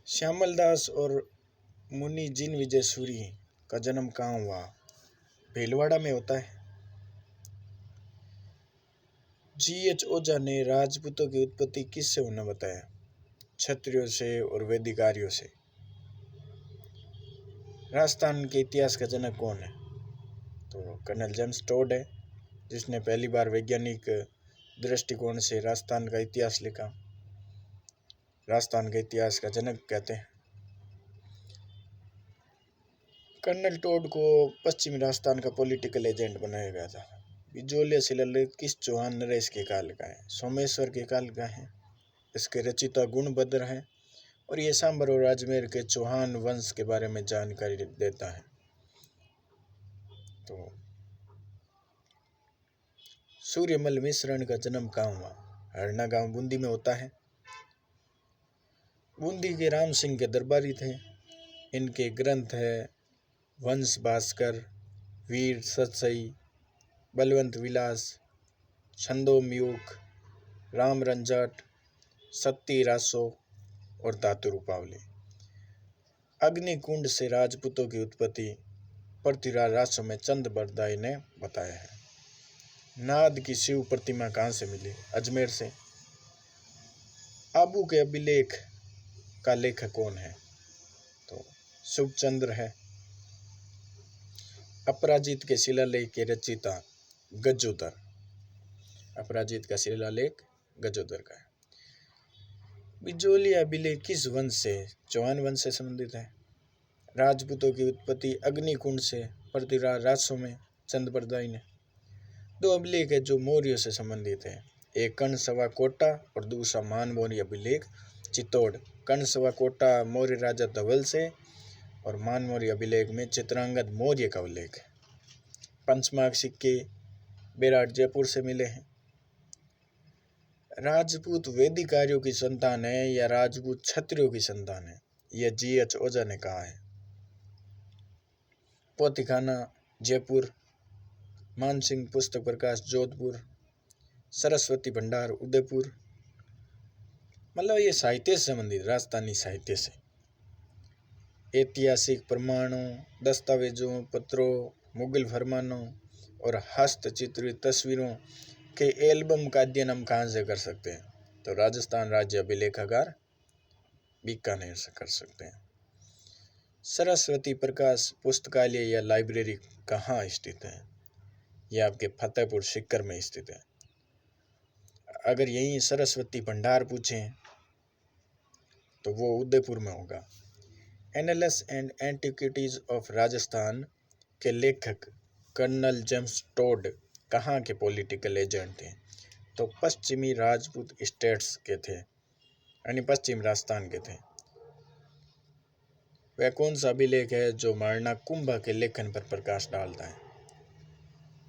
श्यामल दास और मुनि जिन विजय सूरी का जन्म कहाँ हुआ? भीलवाड़ा में होता है। G.H. ओझा ने राजपूतों की उत्पत्ति किससे होना बताया? क्षत्रियों से और वैदिक आर्यों से। राजस्थान के इतिहास का जनक कौन है? तो कर्नल जेम्स टोड है, जिसने पहली बार वैज्ञानिक दृष्टिकोण से राजस्थान का इतिहास लिखा। राजस्थान के इतिहास का जनक कहते हैं। कर्नल टोड को पश्चिमी राजस्थान का पॉलिटिकल एजेंट बनाया गया था। बिजोलिया शिलालेख किस चौहान नरेश के काल का है? सोमेश्वर के काल का है। इसके रचिता गुणभद्र हैं और ये सांबर और अजमेर के चौहान वंश के बारे में जानकारी देता है। तो सूर्यमल मिश्रण का जन्म कहाँ हुआ? हरना गांव बूंदी में होता है। बूंदी के राम सिंह के दरबारी थे। इनके ग्रंथ है वंश भास्कर, वीर सतसई, बलवंत विलास, छंदोमयूख, राम रंजाट, सत्ती रासो और धातु रूपावली। अग्निकुंड से राजपूतों की उत्पत्ति पृथ्वीराज रासो में चंद बरदाई ने बताया है। नाद की शिव प्रतिमा कहाँ से मिली? अजमेर से। आबू के अभिलेख का लेखक कौन है? तो शुभचंद्र है। अपराजित के शिलालेख के रचयिता गजोदर। अपराजित का शिलालेख गजोदर का है। बिजोलिया अभिलेख किस वंश से? चौहान वंश से संबंधित है। राजपूतों की उत्पत्ति अग्निकुंड से पृथ्वीराज रासो में चंद बरदाई ने। दो अभिलेख है जो मौर्य से संबंधित है। एक कर्णसवा कोटा और दूसरा मानमौर्य अभिलेख चित्तौड़। कर्णसवा कोटा मौर्य राजा धवल से और मानमौर्य अभिलेख में चित्रांगद मौर्य का उल्लेख है। पंचमार्क सिक्के बेराट जयपुर से मिले हैं। राजपूत वैदिक आर्यों की संतान है या राजपूत क्षत्रियों की संतान है? यह G.H. ओझा ने कहा है। पोथीखाना जयपुर, मानसिंह पुस्तक प्रकाश जोधपुर, सरस्वती भंडार उदयपुर। मतलब ये साहित्य से संबंधित, राजस्थानी साहित्य से। ऐतिहासिक प्रमाणों, दस्तावेजों, पत्रों, मुगल फरमानों और हस्तचित्रित तस्वीरों के एल्बम का अध्ययन हम कहाँ से कर सकते हैं? तो राजस्थान राज्य अभिलेखागार बीकानेर से कर सकते हैं। सरस्वती प्रकाश पुस्तकालय या लाइब्रेरी कहाँ स्थित है? यह आपके फतेहपुर सीकर में स्थित है। अगर यहीं सरस्वती भंडार पूछें तो वो उदयपुर में होगा। एनालस एंड एंटिक्विटीज ऑफ राजस्थान के लेखक कर्नल जेम्स टोड कहाँ के पॉलिटिकल एजेंट थे? तो पश्चिमी राजपूत स्टेट्स के थे, यानी पश्चिम राजस्थान के थे। वह कौन सा अभिलेख है जो मारना कुंभा के लेखन पर प्रकाश डालता है?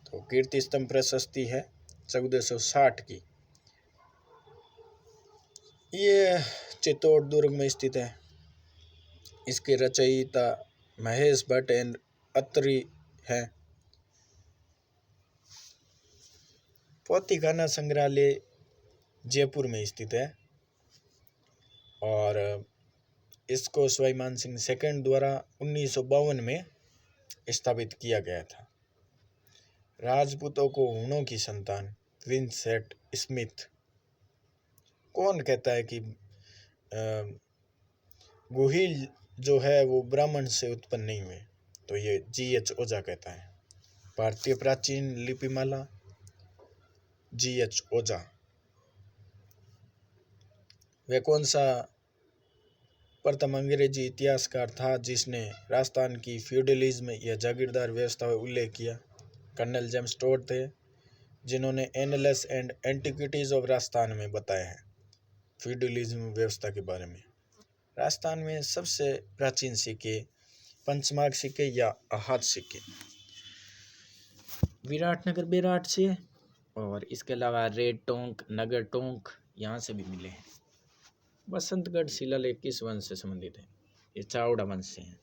तो कीर्ति स्तंभ प्रशस्ति है 1460 की। ये चित्तौड़ दुर्ग में स्थित है। इसके रचयिता महेश भट्ट एंड अत्रि है। पोथीखाना संग्रहालय जयपुर में स्थित है और इसको सवाई मानसिंह सेकंड द्वारा 1952 में स्थापित किया गया था। राजपूतों को हूणों की संतान विंसेंट स्मिथ। कौन कहता है कि गुहिल जो है वो ब्राह्मण से उत्पन्न नहीं हुए? तो ये G.H. ओझा कहता है। भारतीय प्राचीन लिपिमाला G.H. ओझा। वह कौन सा प्रथम अंग्रेजी इतिहासकार था जिसने राजस्थान की फ्यूडलिज्म या जागीरदार व्यवस्था का उल्लेख किया? कर्नल जेम्स टोड थे, जिन्होंने एनालस एंड एंटिक्विटीज ऑफ राजस्थान में बताया है फ्यूडलिज्म व्यवस्था के बारे में। राजस्थान में सबसे प्राचीन सिक्के पंचमार्क सिक्के या आहत सिक्के विराटनगर बेराट से और इसके अलावा रेड टोंक, नगर टोंक यहाँ से भी मिले हैं। बसंतगढ़ शिलालेख किस वंश से संबंधित है? ये चावड़ा वंश से है।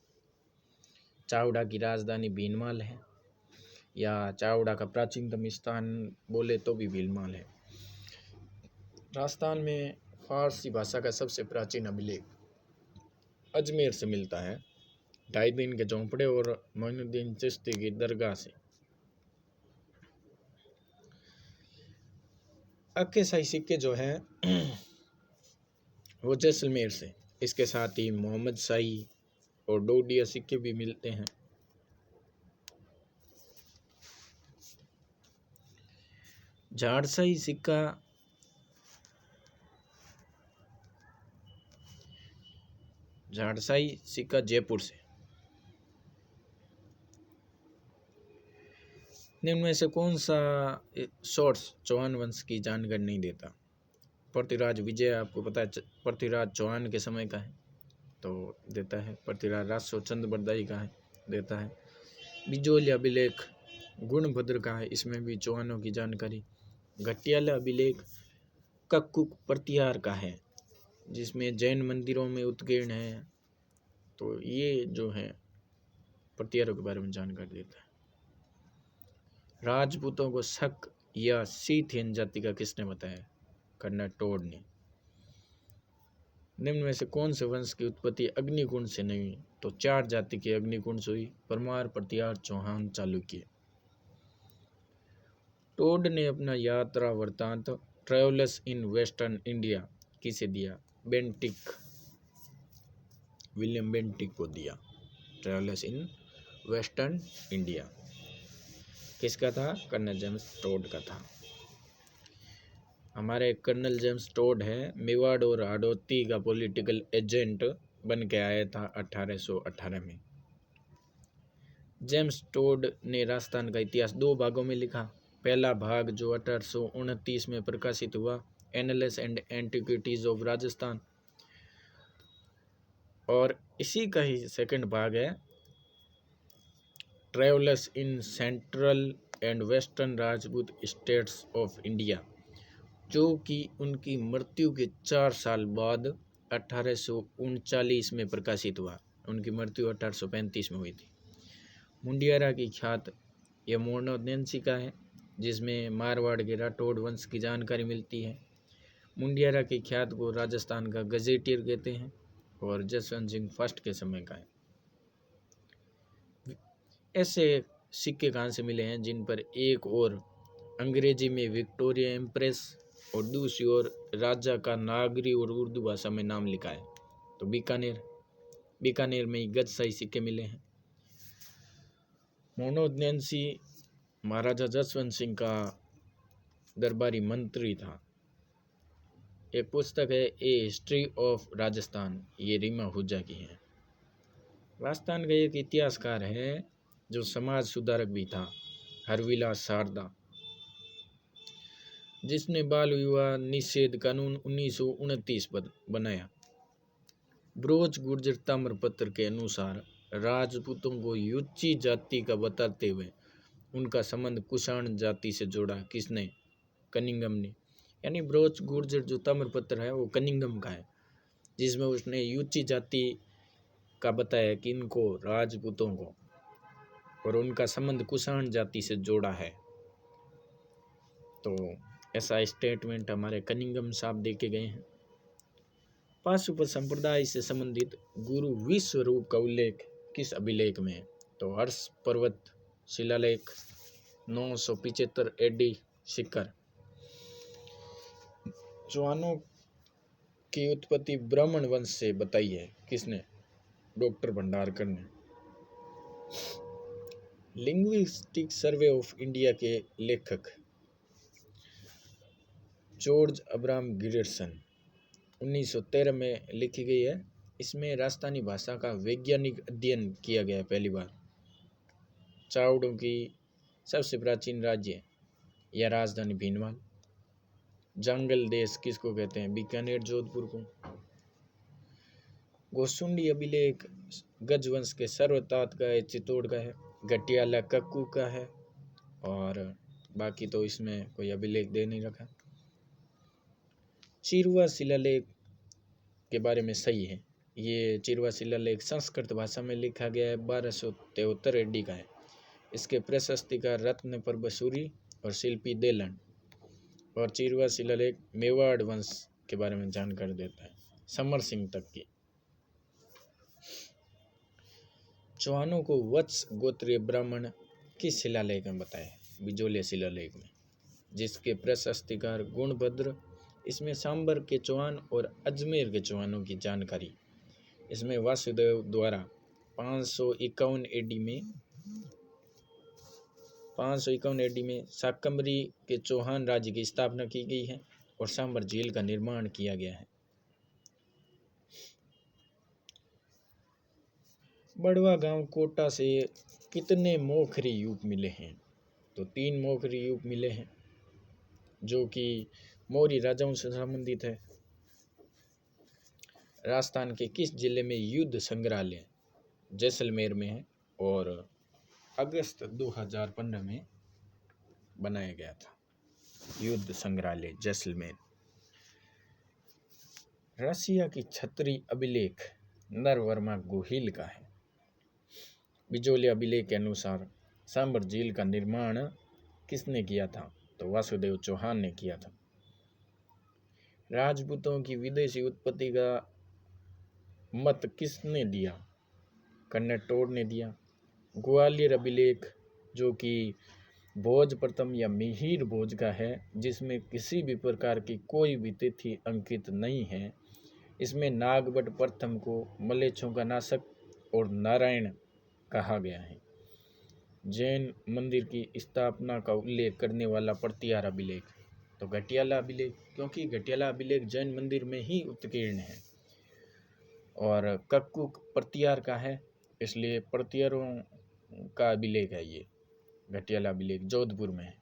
चावड़ा की राजधानी भीनमाल है या चावड़ा का प्राचीनतम स्थान बोले तो भी भीनमाल है। राजस्थान में फारसी भाषा का सबसे प्राचीन अभिलेख अजमेर से मिलता है, 2.5 दिन के चौपड़े और मोइनुद्दीन चिश्ती की दरगाह से। अक्के शाही सिक्के जो हैं वो जैसलमेर से, इसके साथ ही मोहम्मद शाही और डोडिया सिक्के भी मिलते हैं। झाड़शाही सिक्का जयपुर से। निम्न में से कौन सा सोर्स चौहान वंश की जानकारी नहीं देता? पृथ्वीराज विजय आपको पता है पृथ्वीराज चौहान के समय का है, तो देता है। पृथ्वीराज राजसो चंद बरदाई का है, देता है। बिजोल अभिलेख गुणभद्र का है, इसमें भी चौहानों की जानकारी। घटियाला अभिलेख कक्कुक प्रतिहार का है, जिसमें जैन मंदिरों में उत्कीर्ण है, तो ये जो है प्रतिहारों के बारे में जानकारी देता है। राजपूतों को शक या सीथियन जाति का किसने बताया? कर्नल टोड ने। निम्न में से कौन से वंश की उत्पत्ति अग्निकुंड से नहीं हुई? तो 4 जाति के अग्निकुंड से हुई, परमार, प्रतिहार, चौहान, चालुक्य। टोड ने अपना यात्रा वृत्तांत ट्रैवलर्स इन वेस्टर्न इंडिया किसे दिया? विलियम बेंटिक को दिया। ट्रैवलर्स इन वेस्टर्न इंडिया किसका था? कर्नल जेम्स टोड का था। हमारे कर्नल जेम्स टोड है, मेवाड़ और हाड़ौती का पॉलिटिकल एजेंट बन के आया था 1818 में। जेम्स टोड ने राजस्थान का इतिहास 2 भागों में लिखा। पहला भाग जो 1829 में प्रकाशित हुआ, annals and antiquities of Rajasthan, और इसी का ही सेकंड भाग है travellers in central and western Rajput states of India, जो कि उनकी मृत्यु के 4 साल बाद 1839 में प्रकाशित हुआ। उनकी मृत्यु 1835 में हुई थी। मुंडियारा की ख्यात यह मोइनुद्दीन का है, जिसमें मारवाड़ के राठौड़ वंश की जानकारी मिलती है। मुंडियारा की ख्यात को राजस्थान का गजेटियर कहते हैं और जसवंत सिंह फर्स्ट के समय का है। ऐसे सिक्के कहाँ से मिले हैं जिन पर एक और अंग्रेजी में विक्टोरिया एम्प्रेस और दूसरी ओर राजा का नागरी और उर्दू भाषा में नाम लिखा है? तो बीकानेर में ही गजशाही सिक्के मिले हैं। मोइनुद्दीन महाराजा जसवंत सिंह का दरबारी मंत्री था। एक पुस्तक है ए हिस्ट्री ऑफ राजस्थान, ये रीमा हुज्जा की है। राजस्थान का एक इतिहासकार है जो समाज सुधारक भी था, हरविलास शारदा, जिसने बाल विवाह निषेध कानून 1929 बनाया। ब्रोच गुर्जर ताम्रपत्र के अनुसार राजपूतों को युच्ची जाति का बताते हुए उनका संबंध कुषाण जाति से जोड़ा। किसने? कनिंगम ने। यानी ब्रोच गुर्जर जो ताम्रपत्र है वो कनिंगम का है, जिसमें उसने युच्ची जाति का बताया कि इनको राजपूतों को और उनका संबंध कुषाण जाति से जोड़ा है। तो ऐसा स्टेटमेंट हमारे कनिंगम साहब दे के गए हैं। पाशुपत संप्रदाय से संबंधित गुरु विश्व रूप का उल्लेख किस अभिलेख में है? तो हर्ष पर्वत शिलालेख 975 एडी शिखर। चौहानों की उत्पत्ति ब्राह्मण वंश से बताई है। किसने? डॉक्टर भंडारकर ने। लिंग्विस्टिक सर्वे ऑफ इंडिया के लेखक जॉर्ज अब्राहम गियर्सन 1913 में लिखी गई है। इसमें राजस्थानी भाषा का वैज्ञानिक अध्ययन किया गया है पहली बार। चावड़ों की सबसे प्राचीन राज्य या राजधानी भीनमाल। जंगल देश किसको कहते हैं? बीकानेर, जोधपुर को। गोसुंडी अभिलेख गजवंश के सर्वतात का है, चित्तौड़ का है। घटियाला कक्कू का है, और बाकी तो इसमें कोई अभिलेख दे नहीं रखा। चिरवा शिलालेख के बारे में सही है। ये चिरवा शिलालेख संस्कृत भाषा में लिखा गया है, 1273 एडी का है। इसके प्रशस्तिकार रत्न प्रभसूरी और शिल्पी देलन। और चिरवा शिलालेख मेवाड़ वंश के बारे में जानकारी देता है, समर सिंह तक की। चौहानों को वत्स गोत्रीय ब्राह्मण किस शिलालेख में बताए? बिजोलिया शिलालेख में, जिसके प्रशस्तिकार गुणभद्र। इसमें सांबर के चौहान और अजमेर के चौहानों की जानकारी। इसमें वासुदेव द्वारा 551 एडी में शाकंभरी के चौहान राज्य की स्थापना की गई है और सांबर झील का निर्माण किया गया है। बड़वा गांव कोटा से कितने मोखरी यूप मिले हैं? तो 3 मोखरी यूप मिले हैं, जो कि मौर्य राजाओं से संबंधित है। राजस्थान के किस जिले में युद्ध संग्रहालय? जैसलमेर में है और अगस्त 2015 में बनाया गया था युद्ध संग्रहालय जैसलमेर। रसिया की छतरी अभिलेख नरवर्मा गोहिल का है। बिजोलिया अभिलेख के अनुसार सांबर झील का निर्माण किसने किया था? तो वासुदेव चौहान ने किया था। राजपूतों की विदेशी उत्पत्ति का मत किसने दिया? कर्नाटोड़ ने दिया। ग्वालियर अभिलेख, जो कि भोज प्रथम या मिहिर भोज का है, जिसमें किसी भी प्रकार की कोई भी तिथि अंकित नहीं है, इसमें नागभट्ट प्रथम को मलेच्छों का नाशक और नारायण कहा गया है। जैन मंदिर की स्थापना का उल्लेख करने वाला प्रतिहार अभिलेख, तो घटियाला अभिलेख, क्योंकि घटियाला अभिलेख जैन मंदिर में ही उत्कीर्ण है और कक्कुक प्रतिहार का है, इसलिए प्रतिहारों का अभिलेख है ये घटियाला अभिलेख, जोधपुर में है।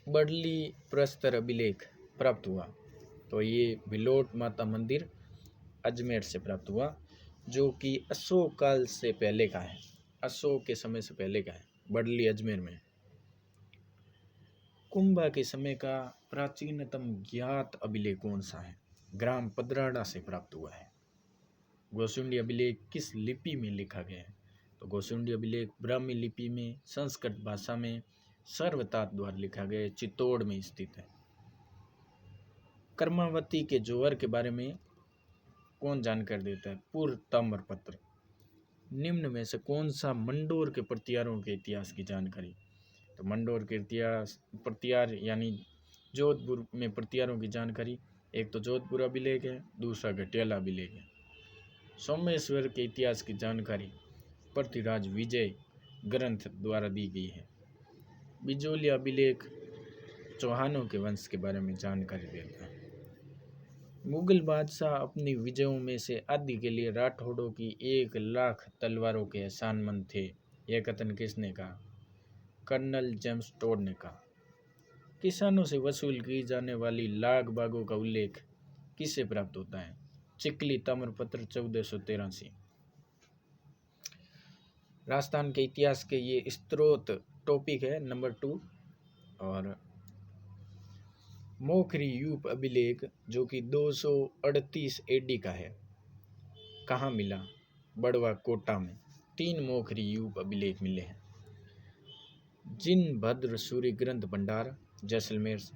बडली प्रस्तर अभिलेख प्राप्त हुआ, तो ये बिलोट माता मंदिर अजमेर से प्राप्त हुआ, जो कि अशोक काल से पहले का है, अशोक के समय से पहले का है, बडली अजमेर में। कुंभा के समय का प्राचीनतम ज्ञात अभिलेख कौन सा है? ग्राम पदराड़ा से प्राप्त हुआ है। गोसुंडी अभिलेख किस लिपि में लिखा गया है? तो गोसुंडी अभिलेख ब्राह्मी लिपि में संस्कृत भाषा में सर्वतात द्वारा लिखा गया, चित्तौड़ में स्थित है। कर्मावती के जोहर के बारे में कौन जानकारी देता है? पूर्व ताम्रपत्र। निम्न में से कौन सा मंडोर के प्रतिहारों के इतिहास की जानकारी? तो मंडोर के इतिहास प्रतिहार यानी जोधपुर में प्रतिहारों की जानकारी, एक तो जोधपुर अभिलेख है, दूसरा घटियाला अभिलेख है। सोमेश्वर के इतिहास की जानकारी पृथ्वीराज विजय ग्रंथ द्वारा दी गई है। बिजोलिया अभिलेख चौहानों के वंश के बारे में जानकारी देता है। मुगल बादशाह अपनी विजयों में से आदि के लिए राठौड़ों की 1,00,000 तलवारों के एहसानमंद थे, यह कथन किसने कहा? कर्नल जेम्स टोड ने कहा। किसानों से वसूल की जाने वाली लाग बागों का उल्लेख किससे प्राप्त होता है? चिकली ताम्रपत्र 1483। राजस्थान के इतिहास के ये स्त्रोत टॉपिक है नंबर 2। और मोखरी यूप अभिलेख, जो कि 238 एडी का है, कहाँ मिला? बड़वा कोटा में 3 मोखरी यूप अभिलेख मिले हैं। जिन भद्र सूर्य ग्रंथ भंडार जैसलमेर से।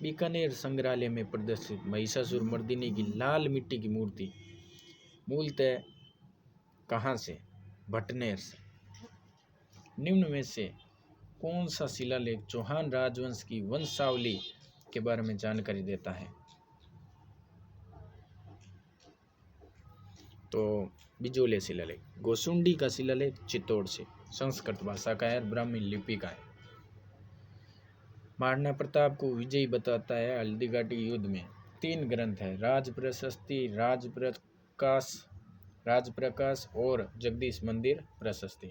बीकानेर संग्रहालय में प्रदर्शित महिषासुर मर्दिनी की लाल मिट्टी की मूर्ति मूलतः कहाँ से? भटनेर से। निम्न में से कौन सा शिलालेख चौहान राजवंश की वंशावली के बारे में जानकारी देता है? तो बिजोलिया शिलालेख। गोसुंडी का शिलालेख चित्तौड़ से, संस्कृत भाषा का है, ब्राह्मी लिपि का है। महाराणा प्रताप को विजयी बताता है हल्दीघाटी युद्ध में 3 ग्रंथ है, राज प्रशस्ति, राजप्रकाश और जगदीश मंदिर प्रशस्ति।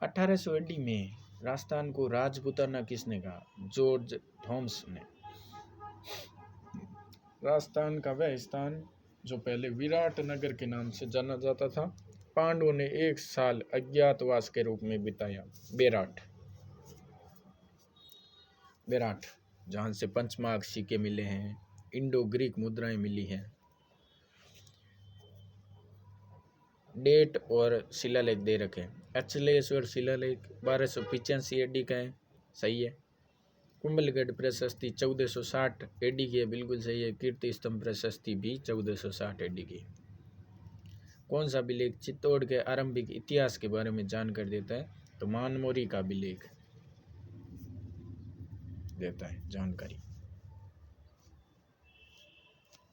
1800 एडी में राजस्थान को राजपुताना किसने कहा? जॉर्ज थॉमस ने। राजस्थान का वह स्थान जो पहले विराट नगर के नाम से जाना जाता था, पांडवों ने 1 साल अज्ञातवास के रूप में बिताया। बेराट, जहाँ से पंचमार्क सिक्के मिले हैं, इंडो ग्रीक मुद्राएं मिली हैं। डेट और शिलालेख दे रखे। अचलेश्वर शिलालेख 1285 एडी का है, सही है। कुंभलगढ़ प्रशस्ति 1460 एडी की है, बिल्कुल सही है। कीर्ति स्तंभ प्रशस्ति भी 1460 एडी की। कौन सा अभिलेख चित्तौड़ के आरंभिक इतिहास के बारे में जानकारी देता है? तो मानमोरी का अभिलेख देता है जानकारी।